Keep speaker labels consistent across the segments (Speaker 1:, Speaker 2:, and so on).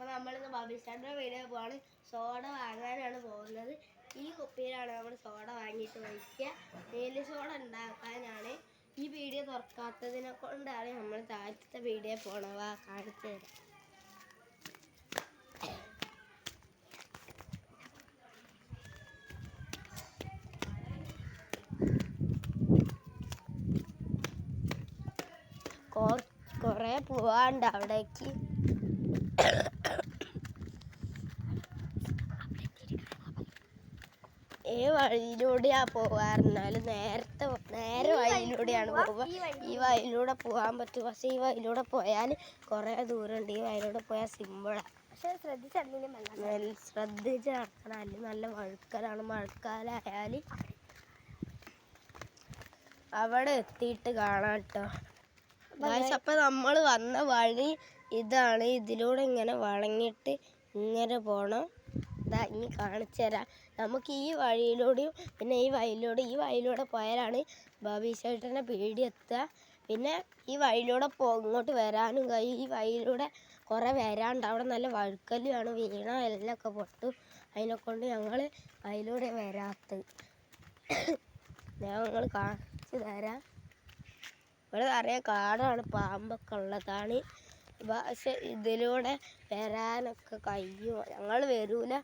Speaker 1: അപ്പോൾ നമ്മളിന്ന് ബബിസ്റ്റാറിൻ്റെ വീഡിയോ പോവാണ്. സോഡ വാങ്ങാനാണ് പോകുന്നത്. ഈ കുപ്പിയിലാണ് നമ്മൾ സോഡ വാങ്ങിയിട്ട് വയ്ക്കുക. നീലി സോഡ ഉണ്ടാക്കാനാണ്. ഈ വീഡിയോ തുറക്കാത്തതിനെ കൊണ്ടാണ് നമ്മൾ താഴത്തെ വീഡിയോ പോണവ കാണിച്ചു തരാം. കുറേ പോവാണ്ട് അവിടേക്ക്. ഈ വഴിയിലൂടെയാ പോവാറുണ്ടാല് നേരെ വഴിയിലൂടെയാണ് പോവുക. ഈ വഴിയിലൂടെ പോകാൻ പറ്റും. പക്ഷെ ഈ വഴിയിലൂടെ പോയാൽ കുറേ ദൂരമുണ്ട്. ഈ വഴിയിലൂടെ പോയാൽ സിമ്പിളാണ്. പക്ഷെ ശ്രദ്ധിച്ച് നടക്കണം. അല്ലെങ്കിൽ നല്ല വഴുക്കലാണ്. മഴക്കാലമായാൽ അവിടെ എത്തിയിട്ട് കാണാം കേട്ടോ. അപ്പം നമ്മൾ വന്ന വഴി ഇതാണ്. ഇതിലൂടെ ഇങ്ങനെ വളഞ്ഞിട്ട് ഇങ്ങനെ പോകണം. ഇതാ ഇനി കാണിച്ചു തരാം. നമുക്ക് ഈ വഴിയിലൂടെയും പിന്നെ ഈ വഴിയിലൂടെ പോയാലാണ് ബബീഷേട്ടൻ്റെ പീടി എത്തുക. പിന്നെ ഈ വഴിയിലൂടെ ഇങ്ങോട്ട് വരാനും കഴിയും. ഈ വഴിയിലൂടെ കുറേ വരാണ്ട്. അവിടെ നല്ല വഴുക്കലുമാണ്. വീണ എല്ലൊക്കെ പൊട്ടും. അതിനെക്കൊണ്ട് ഞങ്ങൾ അതിലൂടെ വരാത്തത്. ഞങ്ങൾ കാണിച്ചു തരാം. ഇവിടെ നിറയെ കാടാണ്, പാമ്പൊക്കെ ഉള്ളതാണ്. പക്ഷെ ഇതിലൂടെ വരാനൊക്കെ കഴിയും. ഞങ്ങൾ വരൂല.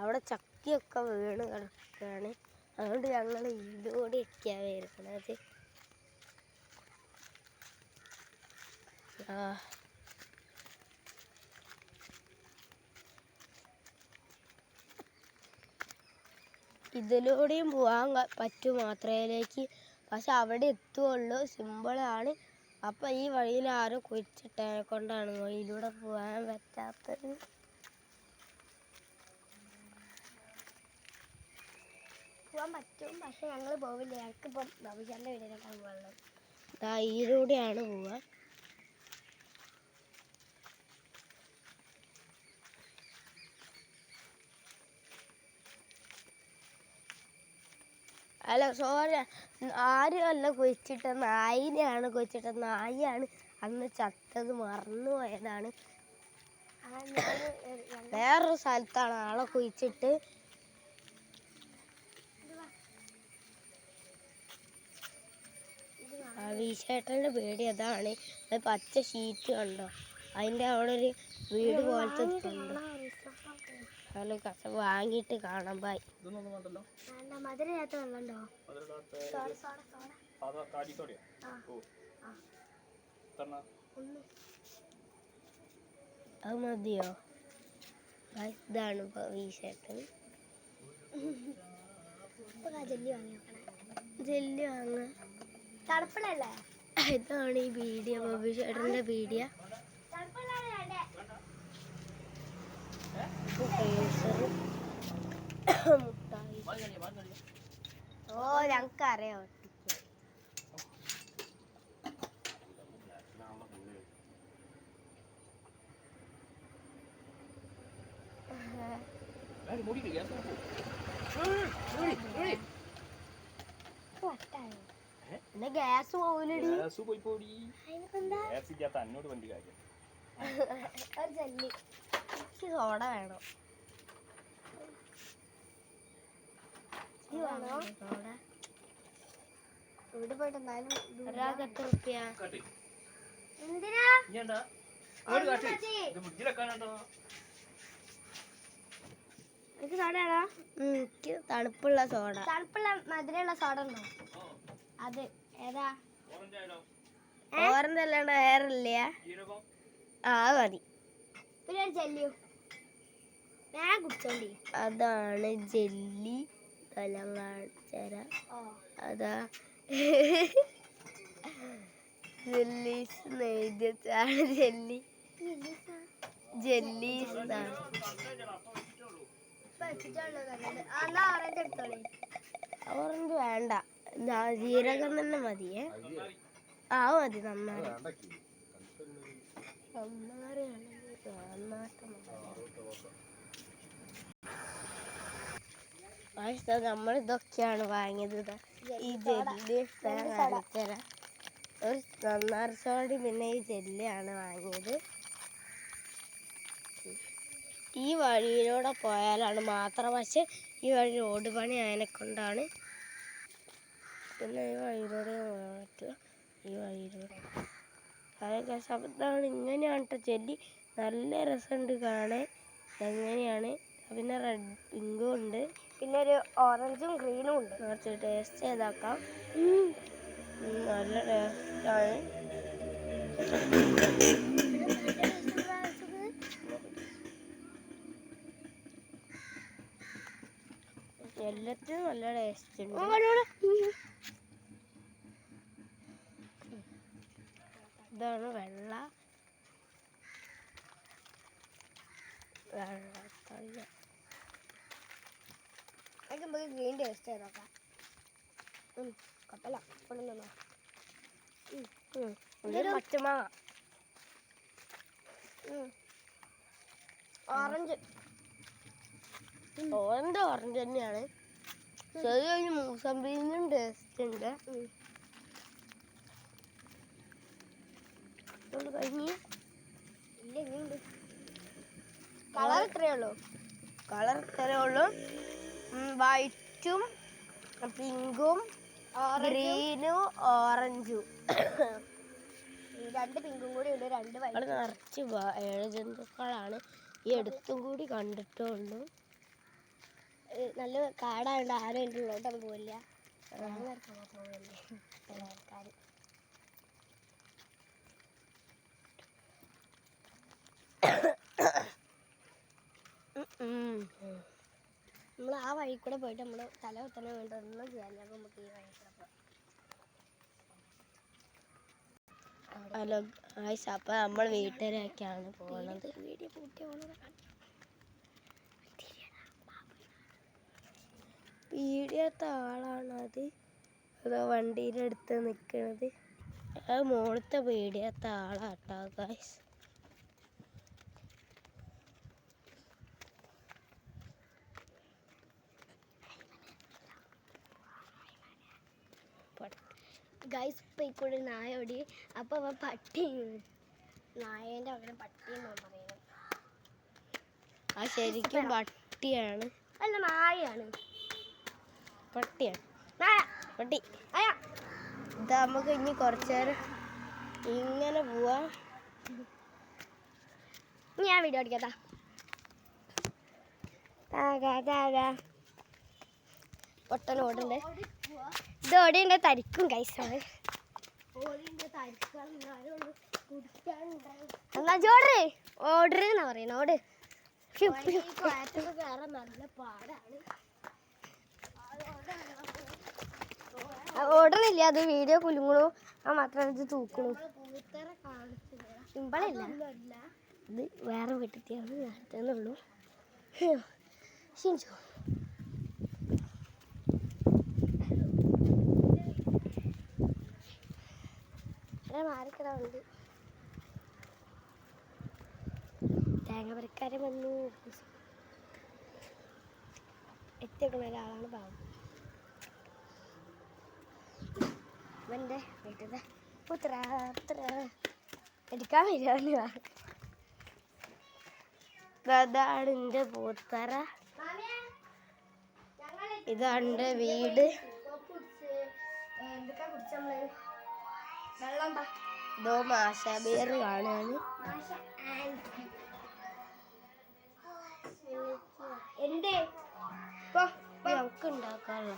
Speaker 1: അവിടെ ചക്കിയൊക്കെ വീണ് കിടക്കുകയാണ്. അതുകൊണ്ട് ഞങ്ങൾ ഇതിലൂടെയൊക്കെയാണ് വരുന്നത്. ഇതിലൂടെയും പോകാൻ പറ്റും മാത്രയിലേക്ക്. പക്ഷെ അവിടെ എത്തുകയുള്ളൂ. സിമ്പിളാണ്. അപ്പം ഈ വഴിയിൽ ആരോ കുഴിച്ചിട്ടതിനെ കൊണ്ടാണ് വഴിയിലൂടെ പോകാൻ പറ്റാത്തത്. പോകാൻ പറ്റും, പക്ഷെ ഞങ്ങൾ പോവില്ല. ഞങ്ങൾക്കിപ്പം ബബിഷാറിൻ്റെ വീടിനേക്കാൾ വെള്ളം ഇതിലൂടെയാണ് പോവുക. അല്ല ആരും അല്ല കുഴിച്ചിട്ട, നായിനെയാണ് കുഴിച്ചിട്ട. നായിയാണ് അന്ന് ചത്തത്. മറന്നു പോയതാണ്. വേറൊരു സ്ഥലത്താണ് ആളെ കുഴിച്ചിട്ട്. ബബീഷേട്ടൻ്റെ വീട് അതാണ്. അത് പച്ച ഷീറ്റ് കണ്ടോ? അതിൻ്റെ അവിടെ ഒരു വീട് പോലത്തെ ഉണ്ട്. അതിൽ കസ വാങ്ങിയിട്ട് കാണാൻ. ബൈ. മധുരമില്ലാത്ത വെള്ളമുണ്ടോ? അത് മതിയോ? ഇതാണ് ബബീഷേട്ടൻ. ജെല്ലി വാങ്ങ തണുപ്പല്ലേ? ഇതാണ് ഈ വീഡിയോ, ബബീഷേട്ടൻ്റെ വീഡിയോ. ഓ ഞങ്ങൾക്കറിയാം. ഗ്യാസ് പോവില്ലടി. സോഡ വേണം. ഇവിടെ പോയിട്ട് എന്തായാലും ഒരാൾക്ക് എത്ര റുപ്യ? എനിക്ക് സോഡയാണോ? എനിക്ക് തണുപ്പുള്ള സോഡ. തണുപ്പുള്ള മധുരമുള്ള സോഡ ഉണ്ടോ? അത് ഏതാ? ഓറഞ്ച് അല്ലാണ്ട് വേറില്ല. ആ മതി. പിന്നെ ഒരു ജെല്ലിയോ ഞാൻ കുടിച്ചോണ്ടി. അതാണ് ജെല്ലി. കാണിച്ചര. അതാ ജെല്ലീസ് നെയ്താണ്. ജെല്ലീസ് ഓറഞ്ച് വേണ്ട, ജീരകം തന്നെ മതിയേ. ആ മതി. നമ്മൾ ഇതൊക്കെയാണ് വാങ്ങിയത്. ഈ ജെല്ലി കാണിച്ചര. ഒരു നന്നാർ സോഡി പിന്നെ ഈ ജെല്ലിയാണ് വാങ്ങിയത്. ഈ വഴിയിലൂടെ പോയാലാണ് മാത്രം. പക്ഷെ ഈ വഴി റോഡ് പണി അതിനെ കൊണ്ടാണ്. പിന്നെ ഈ വഴിയിലൂടെ പോകാൻ പറ്റുക. ഈ വഴിയിലൂടെ അതൊക്കെ ശബ്ദമാണ്. ഇങ്ങനെയാണ് കേട്ടോ ചെല്ലി. നല്ല രസമുണ്ട് കാണാൻ. എങ്ങനെയാണ്. പിന്നെ റെഡ് പിങ്കും ഉണ്ട്. പിന്നെ ഒരു ഓറഞ്ചും ഗ്രീനും ഉണ്ട്. കുറച്ച് ടേസ്റ്റ് ചെയ്താക്കാം. നല്ല ടേസ്റ്റാണ്. എല്ലാത്തിനും നല്ല ടേസ്റ്റ് ഉണ്ട്. ഇതാണ് വെള്ള വെള്ളത്തല്ല. അതൊക്കെ നമുക്ക് ഗ്രീൻ ടേസ്റ്റ് ചെയ്തോക്കാം. കപ്പല കൊണ്ടുവന്നോ. പച്ചമാങ്ങ, ഓറഞ്ച്. ഓറഞ്ച് തന്നെയാണ്. ചെറിയൊരു മൂസമ്പിനും ടേസ്റ്റ് ഉണ്ട്. കഴിഞ്ഞ് ഇല്ല, ഇനിയുണ്ട്. കളർ ഇത്രയേ ഉള്ളൂ. വൈറ്റും പിങ്കും ഗ്രീനും ഓറഞ്ചും. രണ്ട് പിങ്കും കൂടി ഉണ്ട്. രണ്ട് വൈറ്റ്. നിറച്ച് ഇഴജന്തുക്കളാണ്. ഈ അടുത്തും കൂടി കണ്ടിട്ടുള്ളൂ. നല്ല കാടായതുകൊണ്ട് ആരും എൻ്റെ ഉള്ളോട്ടൊന്നും പോവില്ല. നമ്മൾ ആ വഴി കൂടെ പോയിട്ട് നമ്മൾ തല കുത്തനെ വേണ്ട ഒന്നും ചെയ്യാനില്ല. അപ്പം നമുക്ക് ഈ വഴി കൂടെ പോകാം. ഹലോ ഗായ്സ്, അപ്പം നമ്മൾ വീട്ടിലേക്കാണ് പോകുന്നത്. വീഡിയോ പൂട്ടിയ വീഡിയോത്തെ ആളാണത്. അതോ വണ്ടിയുടെ അടുത്ത് നിൽക്കുന്നത്. അത് മുകളിലത്തെ വീഡിയോത്തെ ആളാട്ടോ ഗായ്സ്. ഗൈസ് ഇപ്പം ഇക്കൂടെ നായ ഓടി. അപ്പം അവൻ പട്ടി, നായേൻ്റെ പകരം പട്ടിയെന്നാണ് പറയുന്നത്. ആ ശരിക്കും പട്ടിയാണ്. അല്ല, നായയാണ്. പട്ടിയാണ്. പട്ടി. ഇതാ നമുക്ക് ഇനി കുറച്ച് നേരം ഇങ്ങനെ പോവാ. ഞാൻ വീഡിയോ അടിക്കാത്താ. പൊട്ടനോടുണ്ട്. ഇത് ഓടിൻ്റെ തരിക്കും ഗൈസാണ്. എന്നാ ഓർഡർ എന്നാ പറയുന്നത്. നല്ല പാടാണ്. ഓർഡറില്ല, അത് വീഡിയോ കുലുങ്ങണു. ആ മാത്രം ഇത് തൂക്കണു. സിമ്പിളല്ല, ഇത് വേറെ വീട്ടിലാണ് നേരത്തേന്നുള്ളൂ. ഷിൻചു മാറിക്കിടാറുണ്ട്. തേങ്ങ പറിക്കാരൻ വന്നു. എത്തിക്കുന്ന ഒരാളാണ് പാവം. അവൻ്റെ വീട്ടിലെ പുത്ര എടുക്കാൻ വരിക. അതാണ് എൻ്റെ പൂത്തറ. ഇതാണ് എൻ്റെ വീട്. ഇതോ മാഷാബിയർ കാണാണ്. എന്തേ നമുക്ക് ഉണ്ടാക്കാനുള്ള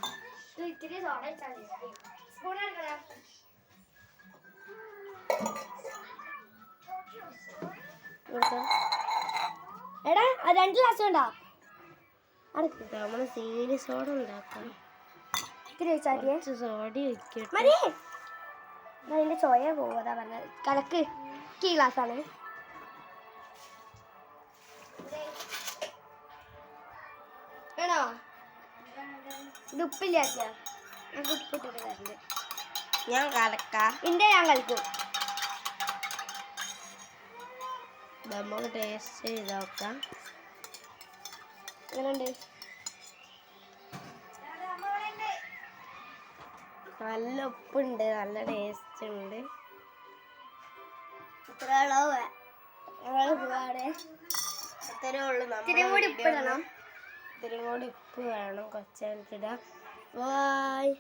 Speaker 1: എടാ 2 ഗ്ലാസ് ഉണ്ടോ? നമ്മള് സീനി സോഡ ഉണ്ടാക്കാം. സോഡ വെക്കട്ടെ. അതിന്റെ ചോയ പോവാ പറഞ്ഞത്. കലക്ക് ഈ ഗ്ലാസ്സാണ്. വേണോ? ഇത് ഉപ്പില്ലാത്ത ഉപ്പിട്ടിട്ട് തരണ്ട്. ഞാൻ കലക്കാം. ഞാൻ കളിക്കും. നമുക്ക് ടേസ്റ്റ് ചെയ്ത് നോക്കാം. എങ്ങനെയുണ്ട്? നല്ല ഉപ്പുണ്ട്, നല്ല ടേസ്റ്റ് ഉണ്ട്. ഇത്ര ഞങ്ങൾ പോവാണ്. ഇത്രയേ ഉള്ളൂ.
Speaker 2: ഇത്തിരി കൂടി ഉപ്പിടണം.
Speaker 1: ഇത്തിരി കൂടി ഉപ്പ് വേണം. കൊച്ചാനിട്ടിടാം. ബായ്.